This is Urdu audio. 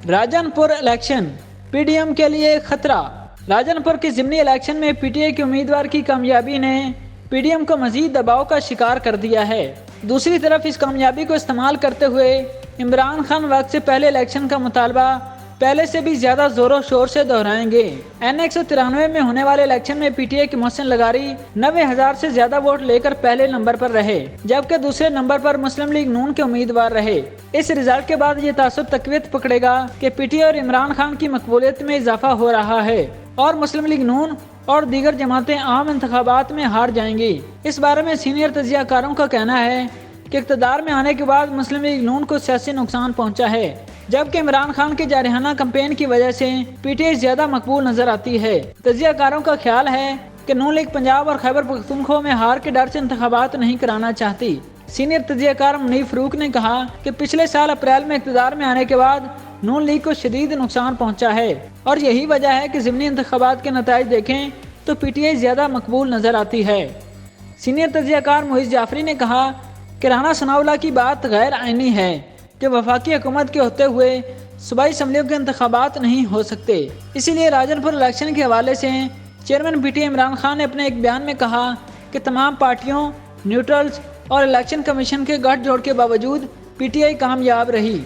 راجن پور الیکشن پی ڈی ایم کے لیے خطرہ۔ راجن پور کے ضمنی الیکشن میں پی ٹی آئی کے امیدوار کی کامیابی نے پی ڈی ایم کو مزید دباؤ کا شکار کر دیا ہے۔ دوسری طرف اس کامیابی کو استعمال کرتے ہوئے عمران خان وقت سے پہلے الیکشن کا مطالبہ پہلے سے بھی زیادہ زور و شور سے دہرائیں گے۔ N193 میں ہونے والے الیکشن میں پی ٹی آئی کے محسن لغاری 90,000 سے زیادہ ووٹ لے کر پہلے نمبر پر رہے، جبکہ دوسرے نمبر پر مسلم لیگ نون کے امیدوار رہے۔ اس رزلٹ کے بعد یہ تاثر تقویت پکڑے گا کہ پی ٹی آئی اور عمران خان کی مقبولیت میں اضافہ ہو رہا ہے اور مسلم لیگ نون اور دیگر جماعتیں عام انتخابات میں ہار جائیں گی۔ اس بارے میں سینئر تجزیہ کاروں کا کہنا ہے کہ اقتدار میں آنے کے بعد مسلم لیگ نون کو سیاسی نقصان پہنچا ہے، جبکہ عمران خان کے جارحانہ کمپین کی وجہ سے پی ٹی آئی زیادہ مقبول نظر آتی ہے۔ تجزیہ کاروں کا خیال ہے کہ نون لیگ پنجاب اور خیبر پختونخوا میں ہار کے ڈر سے انتخابات نہیں کرانا چاہتی۔ سینئر تجزیہ کار منیب فاروق نے کہا کہ پچھلے سال اپریل میں اقتدار میں آنے کے بعد نون لیگ کو شدید نقصان پہنچا ہے اور یہی وجہ ہے کہ ضمنی انتخابات کے نتائج دیکھیں تو پی ٹی آئی زیادہ مقبول نظر آتی ہے۔ سینئر تجزیہ کار معیز جعفری نے کہا کہ رانا ثناء اللہ کی بات غیر آئینی ہے کہ وفاقی حکومت کے ہوتے ہوئے صوبائی اسمبلیوں کے انتخابات نہیں ہو سکتے۔ اسی لیے راجن پور الیکشن کے حوالے سے chairman P T I Imran Khan نے اپنے ایک بیان میں کہا کہ تمام پارٹیوں، نیوٹرلز اور الیکشن کمیشن کے گٹھ جوڑ کے باوجود پی ٹی آئی کامیاب رہی۔